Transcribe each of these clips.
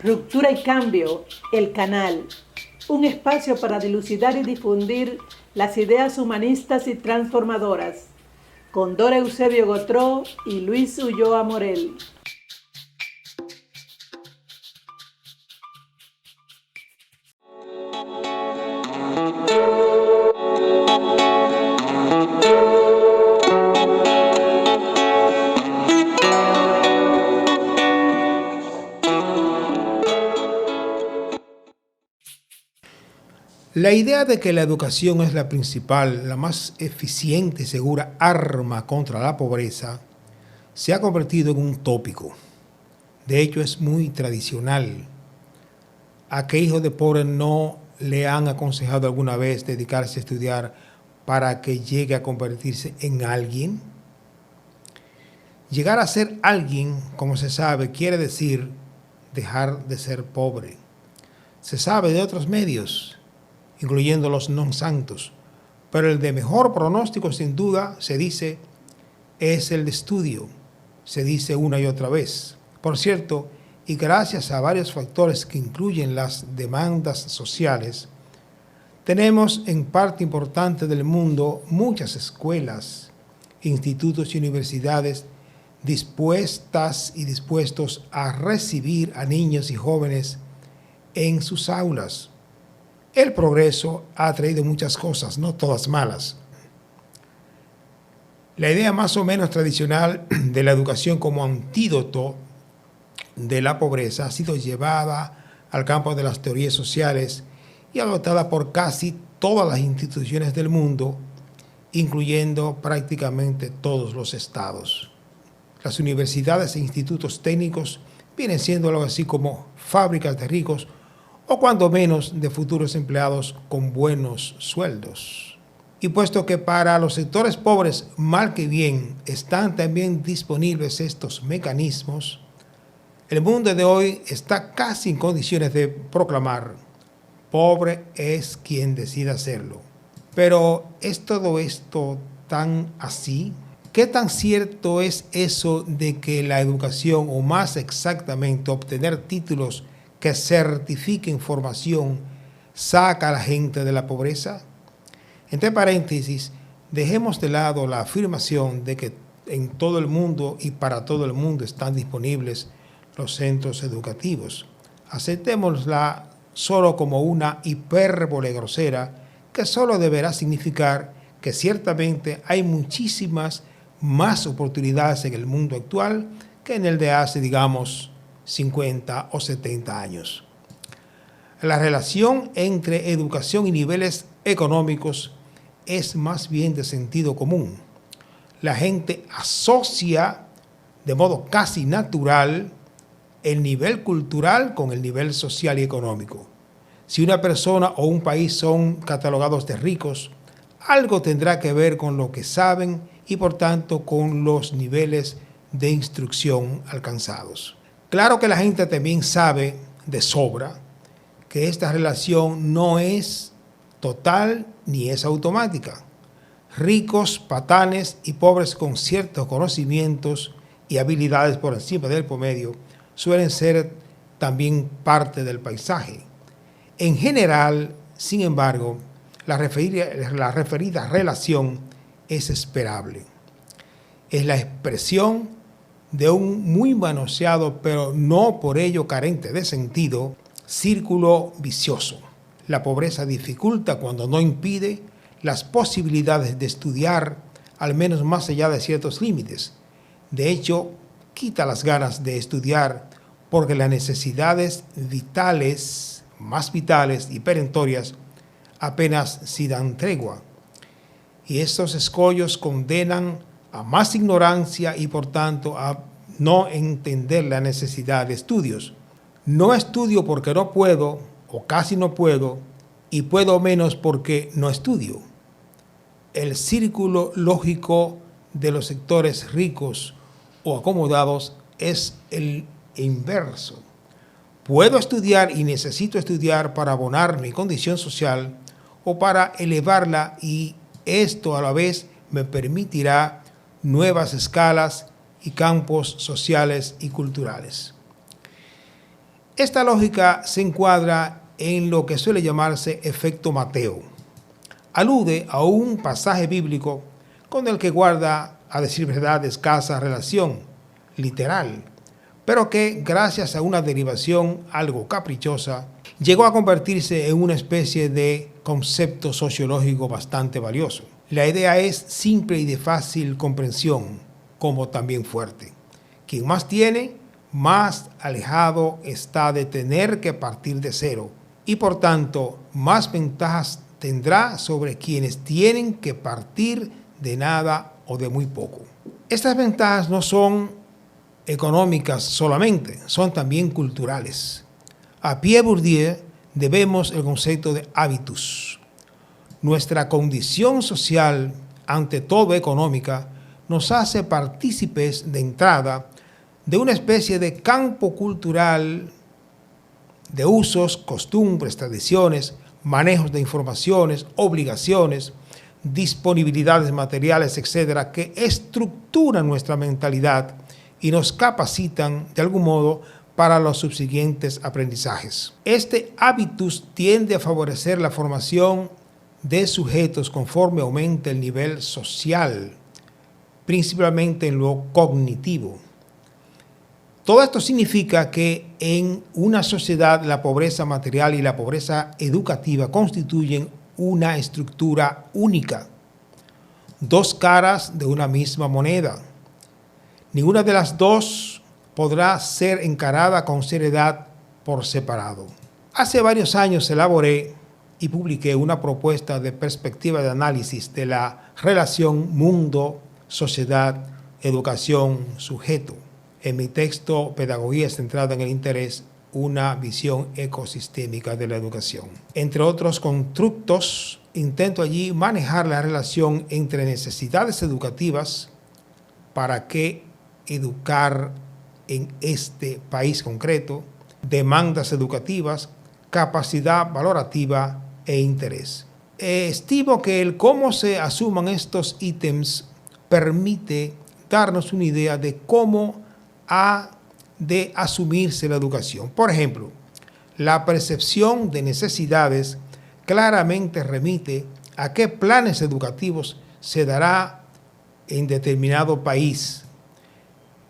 Ruptura y Cambio, el canal, un espacio para dilucidar y difundir las ideas humanistas y transformadoras, con Dora Eusebio Gotró y Luis Ulloa Morel. La idea de que la educación es la principal, la más eficiente y segura arma contra la pobreza se ha convertido en un tópico. De hecho, es muy tradicional. ¿A qué hijo de pobre no le han aconsejado alguna vez dedicarse a estudiar para que llegue a convertirse en alguien? Llegar a ser alguien, como se sabe, quiere decir dejar de ser pobre. Se sabe de otros medios, incluyendo los no santos, pero el de mejor pronóstico, sin duda, se dice, es el de estudio. Se dice una y otra vez. Por cierto, y gracias a varios factores que incluyen las demandas sociales, tenemos en parte importante del mundo muchas escuelas, institutos y universidades dispuestas y dispuestos a recibir a niños y jóvenes en sus aulas. El progreso ha traído muchas cosas, no todas malas. La idea más o menos tradicional de la educación como antídoto de la pobreza ha sido llevada al campo de las teorías sociales y adoptada por casi todas las instituciones del mundo, incluyendo prácticamente todos los estados. Las universidades e institutos técnicos vienen siendo algo así como fábricas de ricos o cuando menos de futuros empleados con buenos sueldos. Y puesto que para los sectores pobres, mal que bien, están también disponibles estos mecanismos, el mundo de hoy está casi en condiciones de proclamar: pobre es quien decida hacerlo. Pero ¿es todo esto tan así? ¿Qué tan cierto es eso de que la educación, o más exactamente obtener títulos que certifiquen formación, saca a la gente de la pobreza? Entre paréntesis, dejemos de lado la afirmación de que en todo el mundo y para todo el mundo están disponibles los centros educativos. Aceptémosla solo como una hipérbole grosera que solo deberá significar que ciertamente hay muchísimas más oportunidades en el mundo actual que en el de hace, digamos, 50 o 70 años. La relación entre educación y niveles económicos es más bien de sentido común. La gente asocia de modo casi natural el nivel cultural con el nivel social y económico. Si una persona o un país son catalogados de ricos, algo tendrá que ver con lo que saben y por tanto con los niveles de instrucción alcanzados. Claro que la gente también sabe de sobra que esta relación no es total ni es automática. Ricos, patanes y pobres con ciertos conocimientos y habilidades por encima del promedio suelen ser también parte del paisaje. En general, sin embargo, la referida relación es esperable. Es la expresión de un muy manoseado, pero no por ello carente de sentido, círculo vicioso. La pobreza dificulta, cuando no impide, las posibilidades de estudiar, al menos más allá de ciertos límites. De hecho, quita las ganas de estudiar porque las necesidades vitales, más vitales y perentorias, apenas si dan tregua. Y estos escollos condenan a más ignorancia y por tanto a no entender la necesidad de estudios. No estudio porque no puedo o casi no puedo y puedo menos porque no estudio. El círculo lógico de los sectores ricos o acomodados es el inverso. Puedo estudiar y necesito estudiar para abonar mi condición social o para elevarla, y esto a la vez me permitirá nuevas escalas y campos sociales y culturales. Esta lógica se encuadra en lo que suele llamarse efecto Mateo. Alude a un pasaje bíblico con el que guarda, a decir verdad, escasa relación literal, pero que, gracias a una derivación algo caprichosa, llegó a convertirse en una especie de concepto sociológico bastante valioso. La idea es simple y de fácil comprensión, como también fuerte. Quien más tiene, más alejado está de tener que partir de cero y por tanto más ventajas tendrá sobre quienes tienen que partir de nada o de muy poco. Estas ventajas no son económicas solamente, son también culturales. A Pierre Bourdieu debemos el concepto de habitus. Nuestra condición social, ante todo económica, nos hace partícipes de entrada de una especie de campo cultural de usos, costumbres, tradiciones, manejos de informaciones, obligaciones, disponibilidades materiales, etcétera, que estructuran nuestra mentalidad y nos capacitan de algún modo para los subsiguientes aprendizajes. Este hábitus tiende a favorecer la formación de sujetos conforme aumenta el nivel social, principalmente en lo cognitivo. Todo esto significa que en una sociedad la pobreza material y la pobreza educativa constituyen una estructura única, dos caras de una misma moneda. Ninguna de las dos podrá ser encarada con seriedad por separado. Hace varios años elaboré y publiqué una propuesta de perspectiva de análisis de la relación mundo, sociedad, educación, sujeto. En mi texto Pedagogía centrada en el interés, una visión ecosistémica de la educación. Entre otros constructos, intento allí manejar la relación entre necesidades educativas, para qué educar en este país concreto, demandas educativas, capacidad valorativa e interés. Estimo que el cómo se asuman estos ítems permite darnos una idea de cómo ha de asumirse la educación. Por ejemplo, la percepción de necesidades claramente remite a qué planes educativos se dará en determinado país.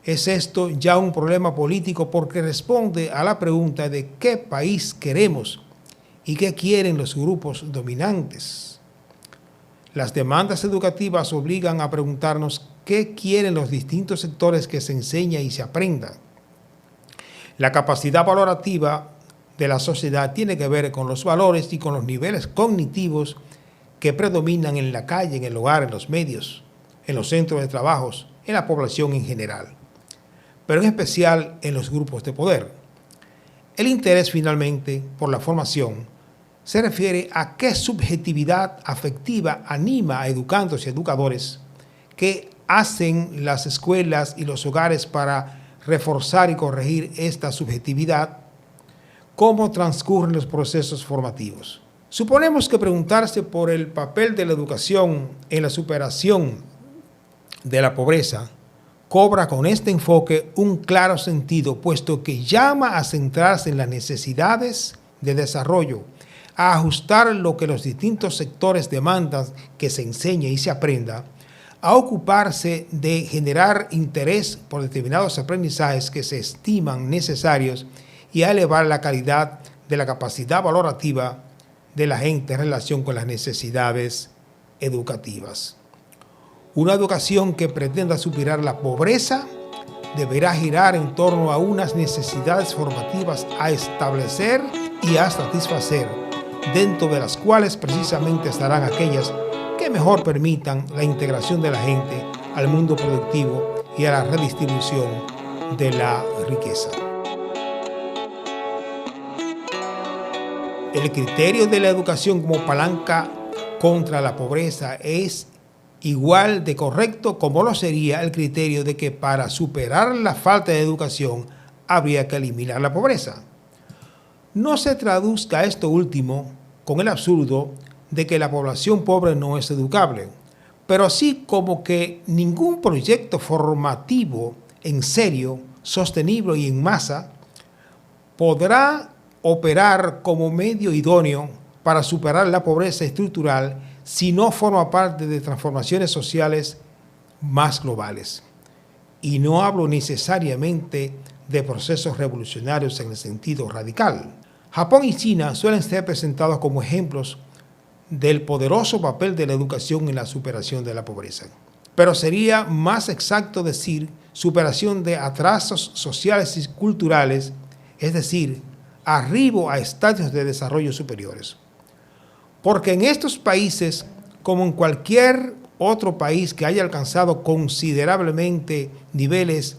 Es esto ya un problema político porque responde a la pregunta de qué país queremos y qué quieren los grupos dominantes. Las demandas educativas obligan a preguntarnos qué quieren los distintos sectores que se enseña y se aprenda. La capacidad valorativa de la sociedad tiene que ver con los valores y con los niveles cognitivos que predominan en la calle, en el hogar, en los medios, en los centros de trabajo, en la población en general, pero en especial en los grupos de poder. El interés, finalmente, por la formación se refiere a qué subjetividad afectiva anima a educandos y educadores, qué hacen las escuelas y los hogares para reforzar y corregir esta subjetividad, cómo transcurren los procesos formativos. Suponemos que preguntarse por el papel de la educación en la superación de la pobreza cobra con este enfoque un claro sentido, puesto que llama a centrarse en las necesidades de desarrollo, a ajustar lo que los distintos sectores demandan que se enseñe y se aprenda, a ocuparse de generar interés por determinados aprendizajes que se estiman necesarios y a elevar la calidad de la capacidad valorativa de la gente en relación con las necesidades educativas. Una educación que pretenda superar la pobreza deberá girar en torno a unas necesidades formativas a establecer y a satisfacer, dentro de las cuales precisamente estarán aquellas que mejor permitan la integración de la gente al mundo productivo y a la redistribución de la riqueza. El criterio de la educación como palanca contra la pobreza es igual de correcto como lo sería el criterio de que para superar la falta de educación habría que eliminar la pobreza. No se traduzca esto último con el absurdo de que la población pobre no es educable, pero sí como que ningún proyecto formativo en serio, sostenible y en masa podrá operar como medio idóneo para superar la pobreza estructural si no forma parte de transformaciones sociales más globales. Y no hablo necesariamente de procesos revolucionarios en el sentido radical. Japón y China suelen ser presentados como ejemplos del poderoso papel de la educación en la superación de la pobreza. Pero sería más exacto decir superación de atrasos sociales y culturales, es decir, arribo a estadios de desarrollo superiores. Porque en estos países, como en cualquier otro país que haya alcanzado considerablemente niveles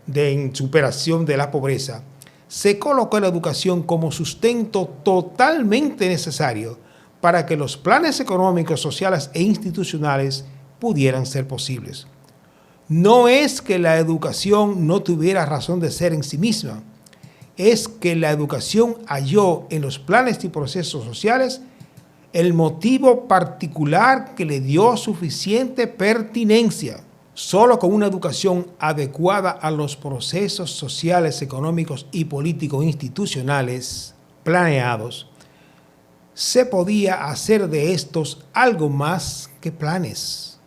de superación de la pobreza, se colocó la educación como sustento totalmente necesario para que los planes económicos, sociales e institucionales pudieran ser posibles. No es que la educación no tuviera razón de ser en sí misma, es que la educación halló en los planes y procesos sociales el motivo particular que le dio suficiente pertinencia. Solo con una educación adecuada a los procesos sociales, económicos y políticos institucionales planeados, se podía hacer de estos algo más que planes.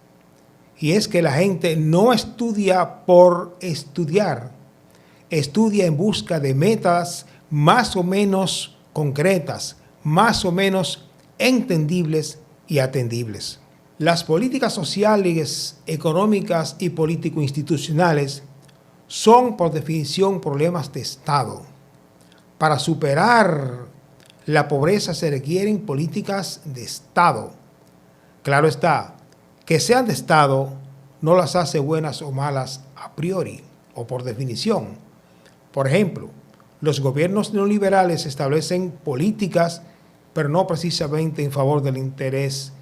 Y es que la gente no estudia por estudiar, estudia en busca de metas más o menos concretas, más o menos entendibles y atendibles. Las políticas sociales, económicas y político-institucionales son, por definición, problemas de Estado. Para superar la pobreza se requieren políticas de Estado. Claro está, que sean de Estado no las hace buenas o malas a priori o por definición. Por ejemplo, los gobiernos neoliberales establecen políticas, pero no precisamente en favor del interés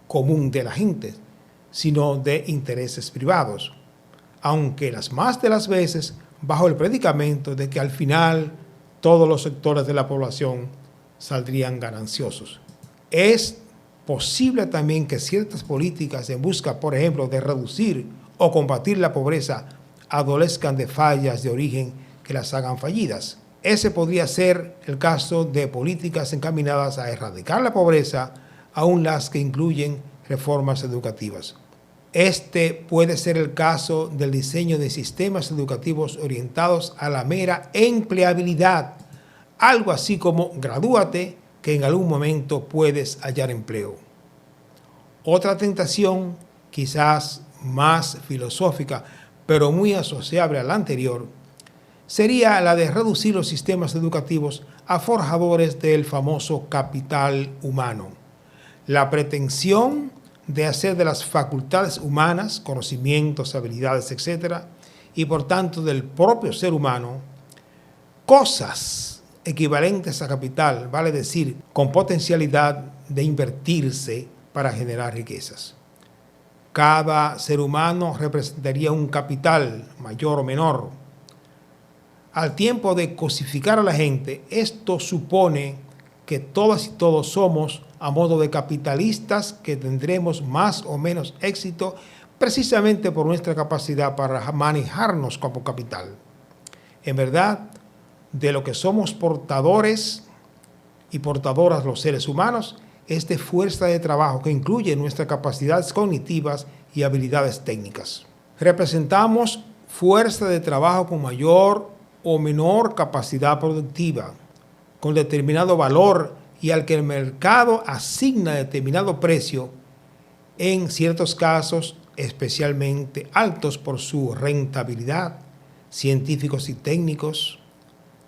común de la gente, sino de intereses privados, aunque las más de las veces bajo el predicamento de que al final todos los sectores de la población saldrían gananciosos. Es posible también que ciertas políticas en busca, por ejemplo, de reducir o combatir la pobreza adolezcan de fallas de origen que las hagan fallidas. Ese podría ser el caso de políticas encaminadas a erradicar la pobreza, aun las que incluyen reformas educativas. Este puede ser el caso del diseño de sistemas educativos orientados a la mera empleabilidad, algo así como gradúate que en algún momento puedes hallar empleo. Otra tentación, quizás más filosófica, pero muy asociable a la anterior, sería la de reducir los sistemas educativos a forjadores del famoso capital humano. La pretensión de hacer de las facultades humanas, conocimientos, habilidades, etc., y por tanto del propio ser humano, cosas equivalentes a capital, vale decir, con potencialidad de invertirse para generar riquezas. Cada ser humano representaría un capital, mayor o menor. Al tiempo de cosificar a la gente, esto supone que todas y todos somos a modo de capitalistas que tendremos más o menos éxito precisamente por nuestra capacidad para manejarnos como capital. En verdad, de lo que somos portadores y portadoras los seres humanos es de fuerza de trabajo que incluye nuestras capacidades cognitivas y habilidades técnicas. Representamos fuerza de trabajo con mayor o menor capacidad productiva, con determinado valor y al que el mercado asigna determinado precio, en ciertos casos especialmente altos por su rentabilidad, científicos y técnicos,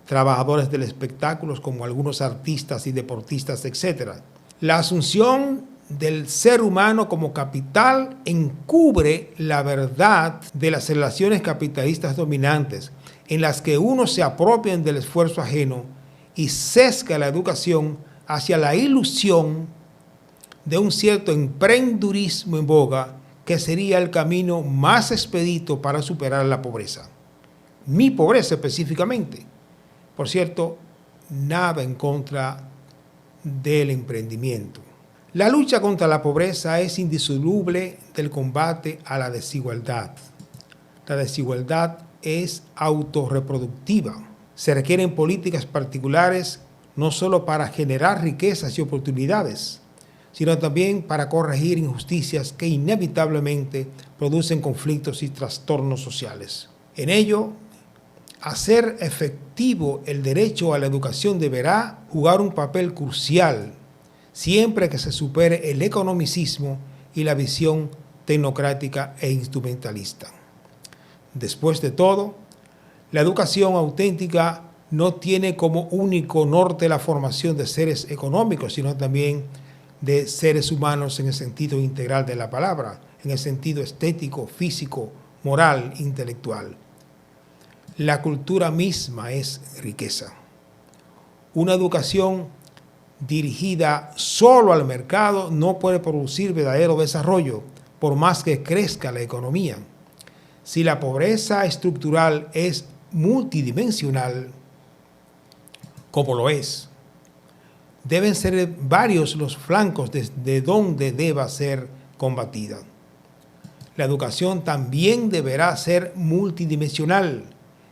trabajadores del espectáculo como algunos artistas y deportistas, etc. La asunción del ser humano como capital encubre la verdad de las relaciones capitalistas dominantes, en las que unos se apropian del esfuerzo ajeno y sesga la educación hacia la ilusión de un cierto emprendurismo en boga que sería el camino más expedito para superar la pobreza. Mi pobreza específicamente. Por cierto, nada en contra del emprendimiento. La lucha contra la pobreza es indisoluble del combate a la desigualdad. La desigualdad es autorreproductiva. Se requieren políticas particulares no solo para generar riquezas y oportunidades, sino también para corregir injusticias que inevitablemente producen conflictos y trastornos sociales. En ello, hacer efectivo el derecho a la educación deberá jugar un papel crucial siempre que se supere el economicismo y la visión tecnocrática e instrumentalista. Después de todo, la educación auténtica no tiene como único norte la formación de seres económicos, sino también de seres humanos en el sentido integral de la palabra, en el sentido estético, físico, moral, intelectual. La cultura misma es riqueza. Una educación dirigida solo al mercado no puede producir verdadero desarrollo, por más que crezca la economía. Si la pobreza estructural es multidimensional, como lo es, deben ser varios los flancos desde donde deba ser combatida. La educación también deberá ser multidimensional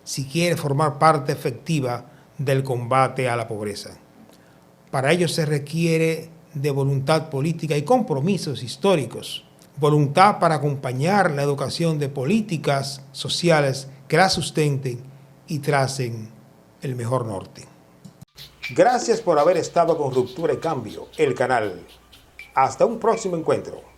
si quiere formar parte efectiva del combate a la pobreza. Para ello se requiere de voluntad política y compromisos históricos, voluntad para acompañar la educación de políticas sociales que la sustenten y tracen el mejor norte. Gracias por haber estado con Ruptura y Cambio, el canal. Hasta un próximo encuentro.